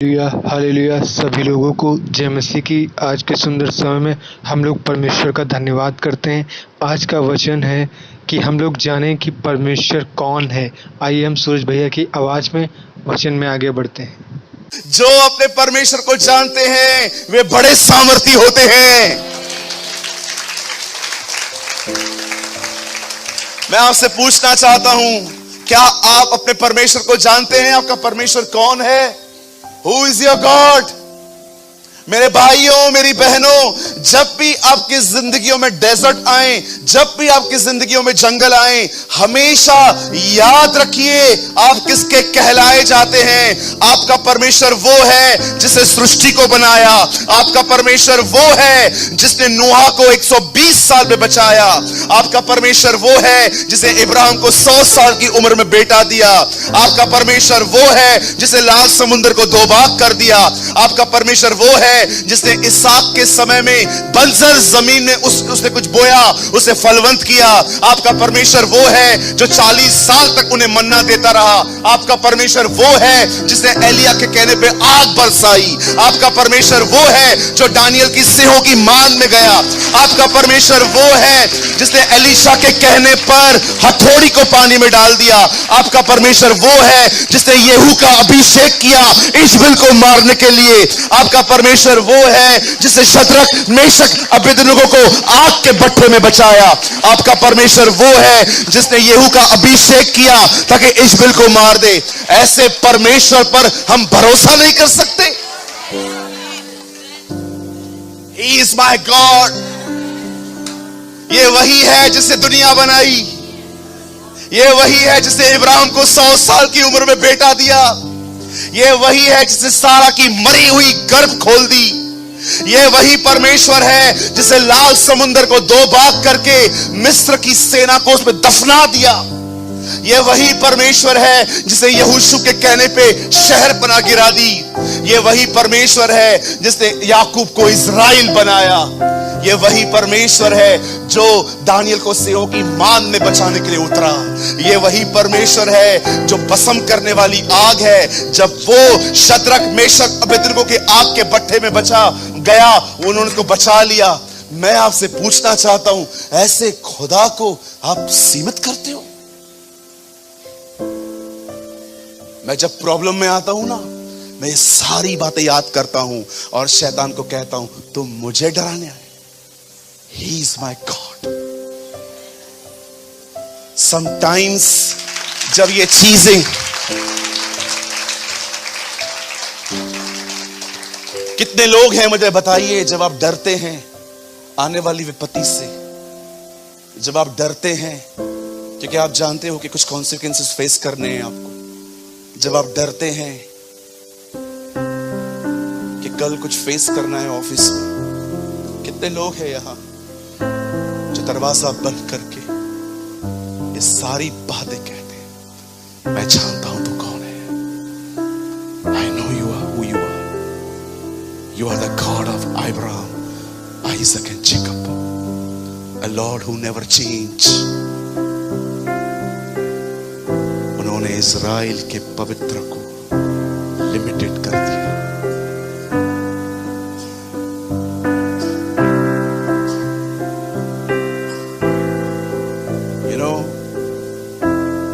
Hallelujah सभी लोगों को जय मसीह की। आज के सुंदर समय में हम लोग परमेश्वर का धन्यवाद करते हैं। आज का वचन है कि हम लोग जानें कि परमेश्वर कौन है। आइए हम सूरज भैया की आवाज में वचन में आगे बढ़ते हैं। जो अपने परमेश्वर को जानते हैं वे बड़े सामर्थी होते हैं। मैं आपसे पूछना चाहता हूं, क्या आप अपने परमेश्वर को जानते हैं? आपका परमेश्वर कौन है? Who is your God? मेरे भाइयों, मेरी बहनों, जब भी आपकी जिंदगियों में डेजर्ट आए, जब भी आपकी जिंदगियों में जंगल आए, हमेशा याद रखिए आप किसके कहलाए जाते हैं। आपका परमेश्वर वो है जिसने सृष्टि को बनाया। आपका परमेश्वर वो है जिसने नूहा को 120 साल में बचाया। आपका परमेश्वर वो है जिसने इब्राहिम को 100 साल की उम्र में बेटा दिया। आपका परमेश्वर वो है जिसने लाल समुद्र को दो भाग कर दिया। आपका परमेश्वर वो है जिसने इसहाक के समय में बंजर जमीन में उसने कुछ बोया, उसे फलवंत किया। आपका परमेश्वर वो है जो 40 साल तक उन्हें मन्ना देता रहा। आपका परमेश्वर वो है जिसने एलिया के कहने पे आग बरसाई। आपका परमेश्वर वो है जो दानियल की सिंहों की मान में गया। आपका परमेश्वर वो है जिसने एलीशा के कहने पर हथौड़ी को पानी में डाल दिया। आपका परमेश्वर वो है जिसने येहू का अभिषेक किया इश्बल को मारने के लिए। आपका परमेश्वर वो है जिसने शद्रक, मेशक, अबेदनगो को आग के भट्ठे में बचाया। आपका परमेश्वर वो है जिसने येहू का अभिषेक किया ताकि इश्बल को मार दे। ऐसे परमेश्वर पर हम भरोसा नहीं कर सकते? He is my God। ये वही है जिसने दुनिया बनाई। ये वही है जिसने इब्राहिम को 100 साल की उम्र में बेटा दिया। ये वही है जिसने सारा की मरी हुई गर्भ खोल दी। ये वही परमेश्वर है जिसे लाल समुद्र को दो भाग करके मिस्र की सेना को उसमें दफना दिया। ये वही परमेश्वर है जिसे यहोशू के कहने पे शहर बना गिरा दी। ये वही परमेश्वर है जिसने याकूब को इज़राइल बनाया। ये वही परमेश्वर है जो दानियल को सिंहों की मान में बचाने के लिए उतरा। ये वही परमेश्वर है जो भस्म करने वाली आग है। जब वो शद्रक, मेशक, अबेदनगो के आग के भट्ठे में बचा गया, उन्होंने उसको बचा लिया। मैं आपसे पूछना चाहता हूं, ऐसे खुदा को आप सीमित करते हो? मैं जब प्रॉब्लम में आता हूं ना, मैं ये सारी बातें याद करता हूं और शैतान को कहता हूं, तुम मुझे डराने आए। He is my God। Sometimes जब ये चीजें, कितने लोग हैं मुझे बताइए, जब आप डरते हैं आने वाली विपत्ति से, जब आप डरते हैं क्योंकि आप जानते हो कि कुछ कॉन्सिक्वेंसेस फेस करने हैं आपको, जब आप डरते हैं कि कल कुछ फेस करना है ऑफिस में, कितने लोग हैं यहां जो दरवाजा बंद करके ये सारी बातें कहते हैं, मैं जानता हूं तू कौन है। I know you are who you are। You are the God of Abraham, Isaac and Jacob, a Lord who never change। उन्होंने इज़राइल के पवित्र को लिमिटेड कर दिया। You know,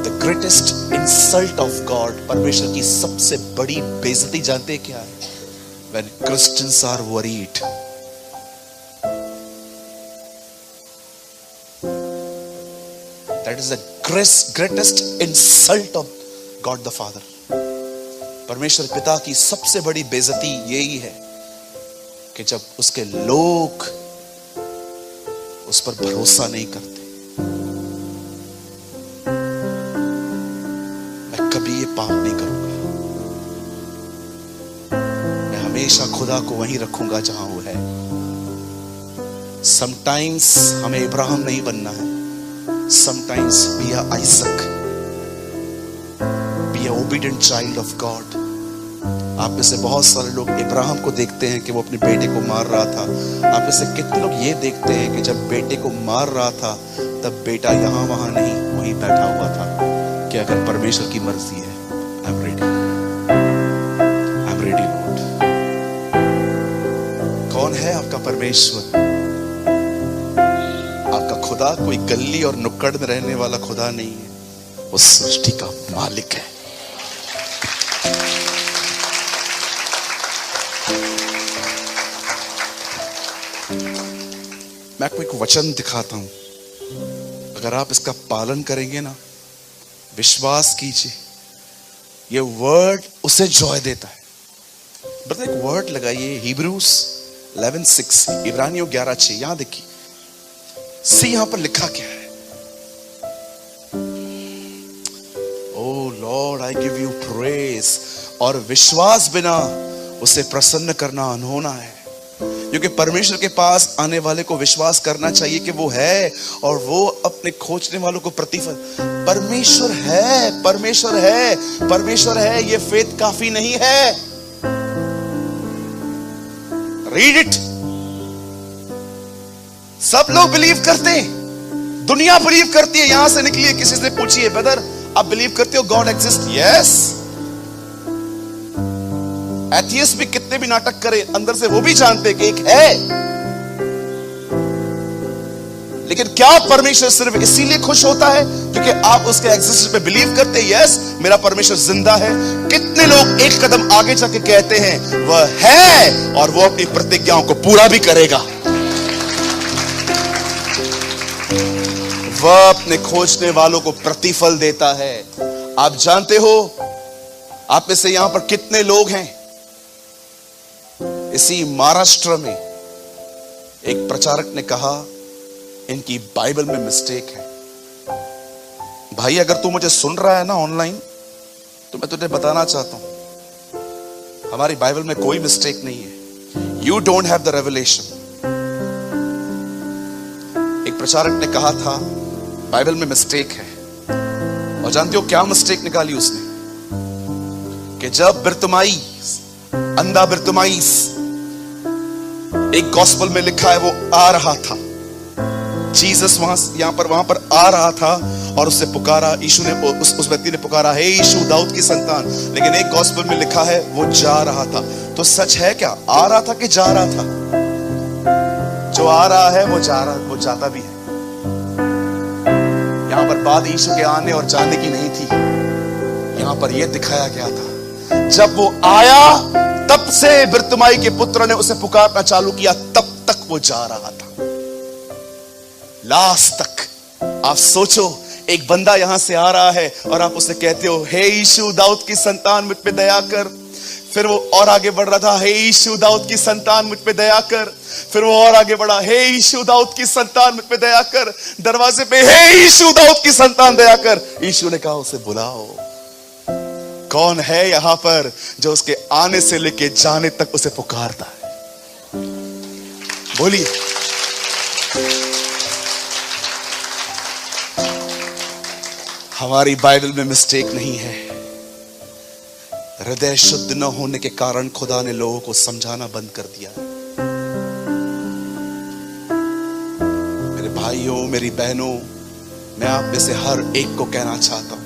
the greatest insult of God, परमेश्वर की सबसे बड़ी बेइज्जती जानते क्या है? When Christians are worried। That is the greatest insult of God the Father। परमेश्वर पिता की सबसे बड़ी बेइज्जती यही है कि जब उसके लोग उस पर भरोसा नहीं करते। मैं कभी ये पाप नहीं करूंगा। मैं हमेशा खुदा को वहीं रखूंगा जहां वो है। समटाइम्स हमें इब्राहिम नहीं बनना है। Sometimes be a Isaac, be a obedient child of God। आप में से बहुत सारे लोग इब्राहिम को देखते हैं कि वो अपने बेटे को मार रहा था। आप में से कितने लोग ये देखते हैं कि जब बेटे को मार रहा था तब बेटा यहां वहां नहीं, वहीं बैठा हुआ था कि अगर परमेश्वर की मर्जी है, I'm ready Lord। परमेश्वर, आपका खुदा कोई गली और नुक्कड़ में रहने वाला खुदा नहीं है, वो सृष्टि का मालिक है। मैं आपको एक वचन दिखाता हूं, अगर आप इसका पालन करेंगे ना, विश्वास कीजिए, ये वर्ड उसे जॉय देता है। बता एक वर्ड लगाइए, Hebrews 11:6, इब्रानियों 11:6, यहां देखिए, सी यहां पर लिखा क्या है? Oh lord I give you praise. और विश्वास बिना उसे प्रसन्न करना अनहोना है, क्योंकि परमेश्वर के पास आने वाले को विश्वास करना चाहिए कि वो है, और वो अपने खोजने वालों को प्रतिफल। परमेश्वर है, परमेश्वर है, परमेश्वर है, ये फेथ काफी नहीं है। Read it. सब लोग बिलीव करते हैं, दुनिया बिलीव करती है। यहां से निकलिए, किसी से पूछिए, ब्रदर आप बिलीव करते हो गॉड एग्जिस्ट? यस। एथियस्ट भी कितने भी नाटक करे, अंदर से वो भी जानते कि एक है। लेकिन क्या परमेश्वर सिर्फ इसीलिए खुश होता है क्योंकि आप उसके एग्जिस्टेंस पे बिलीव करते हैं? यस, मेरा परमेश्वर जिंदा है। कितने लोग एक कदम आगे जाके कहते हैं वह है, और वो अपनी प्रतिज्ञाओं को पूरा भी करेगा। वह अपने खोजने वालों को प्रतिफल देता है। आप जानते हो, आप में से यहां पर कितने लोग हैं, इसी महाराष्ट्र में एक प्रचारक ने कहा इनकी बाइबल में मिस्टेक है। भाई अगर तू मुझे सुन रहा है ना ऑनलाइन, तो मैं तुझे बताना चाहता हूं, हमारी बाइबल में कोई मिस्टेक नहीं है। You don't have the revelation. एक प्रचारक ने कहा था बाइबल में मिस्टेक है, और जानते हो क्या मिस्टेक निकाली उसने? कि जब बिरतुमाई, अंधा बिरतुमाइस, एक गॉस्पेल में लिखा है वो आ रहा था, जीसस वहां पर आ रहा था, और उससे पुकारा, यीशु ने उस व्यक्ति ने पुकारा, हे यीशु दाऊद की संतान। लेकिन एक गॉस्पेल में लिखा है वो जा रहा था। तो सच है क्या, आ रहा था कि जा रहा था? जो आ रहा है वो जाता भी है। यहां पर बात यीशु के आने और जाने की नहीं थी, यहां पर यह दिखाया गया था जब वो आया तब से बिरतुमाई के पुत्र ने उसे पुकारना चालू किया, तब तक वो जा रहा था, लास्ट तक। आप सोचो, एक बंदा यहां से आ रहा है और आप उसे कहते हो हे यीशु दाऊद की संतान मुझ पे दया कर। फिर वो और आगे बढ़ रहा था, हे यीशु दाऊद की संतान मुझ पे दया कर। फिर वो और आगे बढ़ा, हे यीशु दाऊद की संतान मुझ पे दया कर। दरवाजे पे, हे यीशु दाऊद की संतान दया कर। यीशु ने कहा उसे बुलाओ। कौन है यहां पर जो उसके आने से लेके जाने तक उसे पुकारता है? बोलिए। हमारी बाइबल में मिस्टेक नहीं है। हृदय शुद्ध न होने के कारण खुदा ने लोगों को समझाना बंद कर दिया है। मेरे भाइयों, मेरी बहनों, मैं आप में से हर एक को कहना चाहता हूं,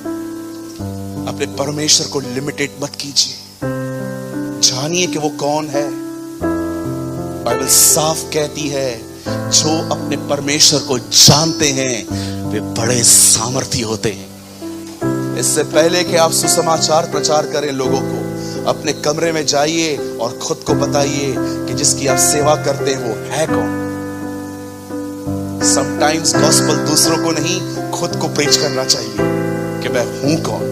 अपने परमेश्वर को लिमिटेड मत कीजिए। जानिए कि वो कौन है। बाइबल साफ कहती है, जो अपने परमेश्वर को जानते हैं वे बड़े सामर्थी होते हैं। इससे पहले कि आप सुसमाचार प्रचार करें लोगों को, अपने कमरे में जाइए और खुद को बताइए कि जिसकी आप सेवा करते हैं वो है कौन। समटाइम्स गॉस्पेल दूसरों को नहीं, खुद को प्रीच करना चाहिए कि मैं हूं कौन।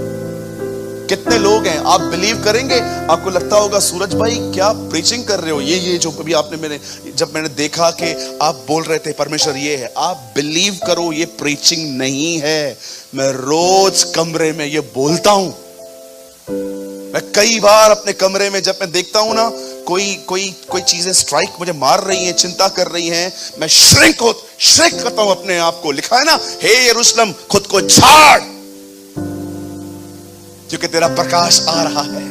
कितने लोग हैं, आप बिलीव करेंगे, आपको लगता होगा सूरज भाई क्या प्रीचिंग कर रहे हो, ये जो कभी आपने जब मैंने देखा कि आप बोल रहे थे परमेश्वर ये है, आप बिलीव करो ये प्रीचिंग नहीं है। मैं रोज कमरे में ये बोलता हूं। मैं कई बार अपने कमरे में जब मैं देखता हूं ना कोई चीजें स्ट्राइक मुझे मार रही हैं, चिंता कर रही हैं, मैं श्रिंक करता हूं अपने आप को। लिखा है ना, हे यरूशलेम खुद को झाड़ क्योंकि तेरा प्रकाश आ रहा है।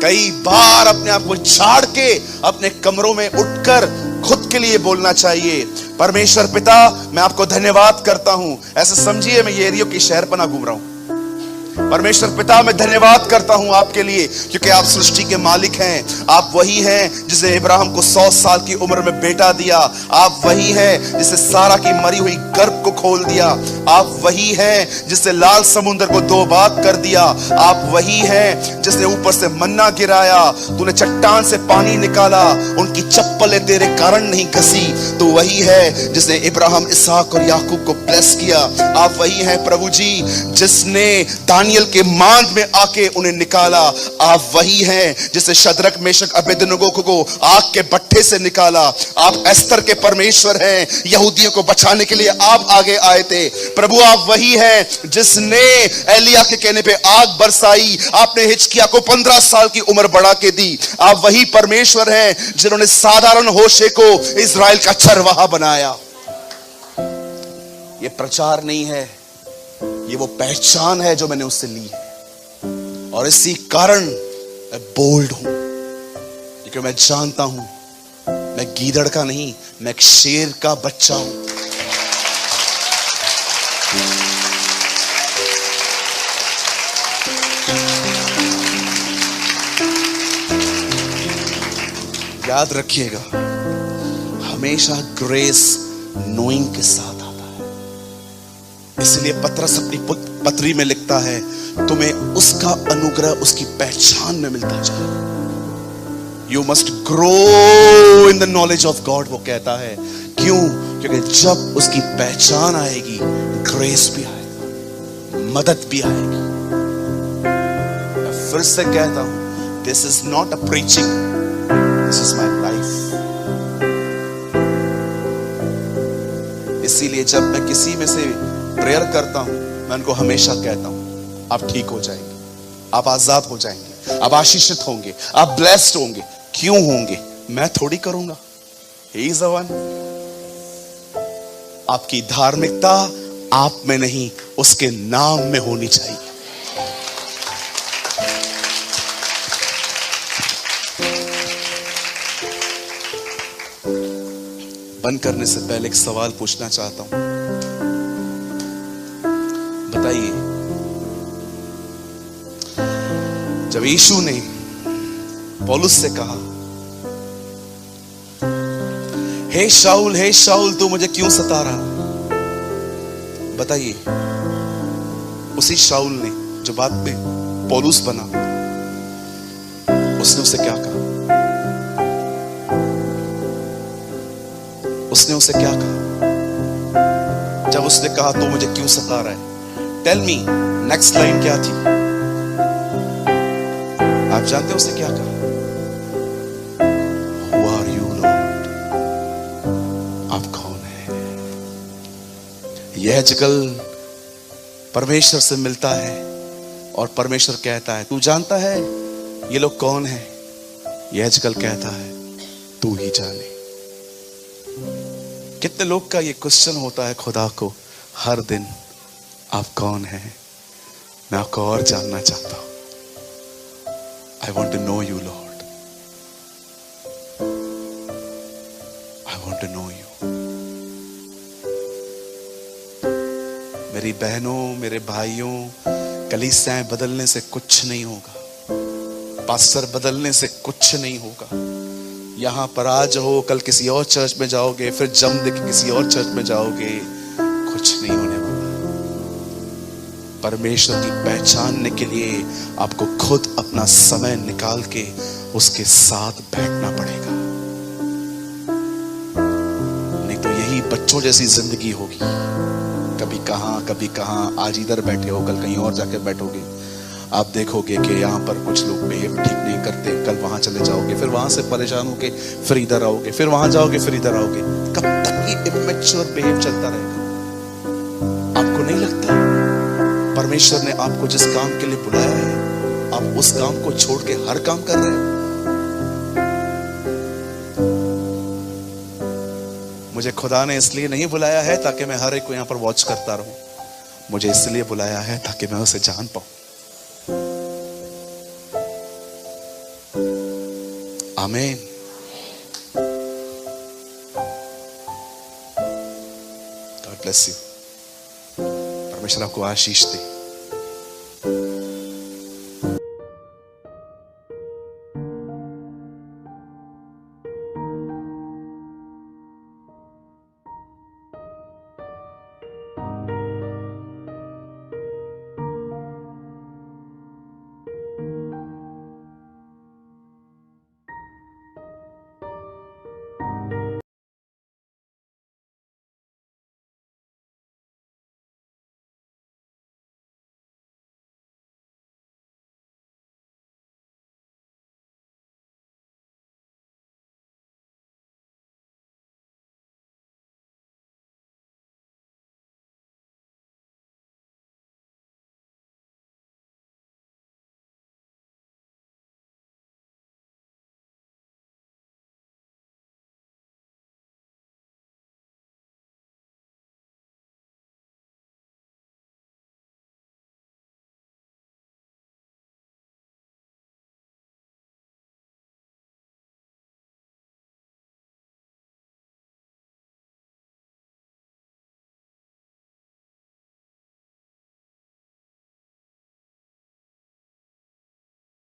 कई बार अपने आप को झाड़ के अपने कमरों में उठकर खुद के लिए बोलना चाहिए, परमेश्वर पिता मैं आपको धन्यवाद करता हूं। ऐसे समझिए मैं ये एरियो की शहरपना घूम रहा हूं। परमेश्वर पिता, मैं धन्यवाद करता हूं आपके लिए, क्योंकि आप सृष्टि के मालिक हैं। आप वही हैं जिसने इब्राहिम को 100 साल की उम्र में बेटा दिया। आप वही हैं जिसने सारा की मरी हुई गर्भ को खोल दिया। आप वही हैं जिसने लाल समुद्र को 2 भाग कर दिया। आप वही हैं जिसने ऊपर से मन्ना गिराया, तूने चट्टान से पानी निकाला, उनकी चप्पलें तेरे कारण नहीं घसी। तो वही है जिसने इब्राहिम, इसहाक और याकूब को ब्लेस किया। आप वही हैं प्रभु जी जिसने दानियल के मांद में आके उन्हें निकाला। आप वही हैं जिसने शद्रक, मेशक, अबेदनगो को आग के भट्ठे से निकाला। आप एस्तर के परमेश्वर हैं, यहूदियों को बचाने के लिए आप आगे आए थे। प्रभु आप वही हैं जिसने एलिया के कहने पे आग बरसाई। आपने हिजकिय्याह को 15 साल की उम्र बढ़ा के दी। आप वही परमेश्वर हैं जिन्होंने साधारण होशे को इजराइल का चरवाहा बनाया। ये प्रचार नहीं है, ये वो पहचान है जो मैंने उससे ली है, और इसी कारण मैं बोल्ड हूं, क्योंकि मैं जानता हूं मैं गीदड़ का नहीं, मैं एक शेर का बच्चा हूं। याद रखिएगा, हमेशा ग्रेस नोइंग के साथ आता है। इसलिए पतरस अपनी पत्री में लिखता है, तुम्हें उसका अनुग्रह उसकी पहचान में मिलता जाए। You must grow in the knowledge of God, वो कहता है। क्यों? क्योंकि जब उसकी पहचान आएगी, ग्रेस भी आएगा, मदद भी आएगी। मैं फिर से कहता हूं, this is not a preaching, this is my life. इसीलिए जब मैं किसी में से प्रेयर करता हूं, मैं उनको हमेशा कहता हूं, आप ठीक हो जाएंगे, आप आजाद हो जाएंगे, आप आशीषित होंगे, आप ब्लेस्ड होंगे। क्यों होंगे? मैं थोड़ी करूंगा, ही इज द वन। आपकी धार्मिकता आप में नहीं, उसके नाम में होनी चाहिए। बंद करने से पहले एक सवाल पूछना चाहता हूं। बताइए, जब यीशु ने पौलुस से कहा, हे शाऊल तू मुझे क्यों सता रहा? बताइए, उसी शाऊल ने जो बाद में पौलुस बना, उसने उसे क्या कहा? उसने उसे क्या कहा जब उसने कहा तू मुझे क्यों सता रहा है? टेल मी, नेक्स्ट लाइन क्या थी? आप जानते हो उसने क्या कहा? Who are you, Lord? आप कौन है? यह जगल परमेश्वर से मिलता है और परमेश्वर कहता है, तू जानता है ये लोग कौन है? यह जगल कहता है, तू ही जाने। कितने लोग का ये क्वेश्चन होता है खुदा को हर दिन, आप कौन है? मैं आपको और जानना चाहता हूं। I want to know you, Lord. I want to know you. मेरी बहनों, मेरे भाइयों, कलीसियाएं बदलने से कुछ नहीं होगा, पास्टर बदलने से कुछ नहीं होगा। यहां पर आज हो, कल किसी और चर्च में जाओगे, फिर जम दे के किसी और चर्च में जाओगे, कुछ नहीं होने वाला। परमेश्वर की पहचानने के लिए आपको खुद अपना समय निकाल के उसके साथ बैठना पड़ेगा, नहीं तो यही बच्चों जैसी जिंदगी होगी। कभी कहां, आज इधर बैठे हो, कल कहीं और जाके बैठोगे। आप देखोगे कि यहाँ पर कुछ लोग बिहेव ठीक नहीं करते, कल वहां चले जाओगे, फिर वहां से परेशान होके फिर इधर आओगे, फिर वहां जाओगे, फिर इधर आओगे। कब तक ये इमेच्योर बिहेव चलता रहेगा? आपको नहीं लगता परमेश्वर ने आपको जिस काम के लिए बुलाया है, आप उस काम को छोड़ के हर काम कर रहे हो? मुझे खुदा ने इसलिए नहीं बुलाया है ताकि मैं हर एक को यहां पर वॉच करता रहूं, मुझे इसलिए बुलाया है ताकि मैं उसे जान पाऊं। आमीन। God bless you. परमेश्वर आपको आशीष दे।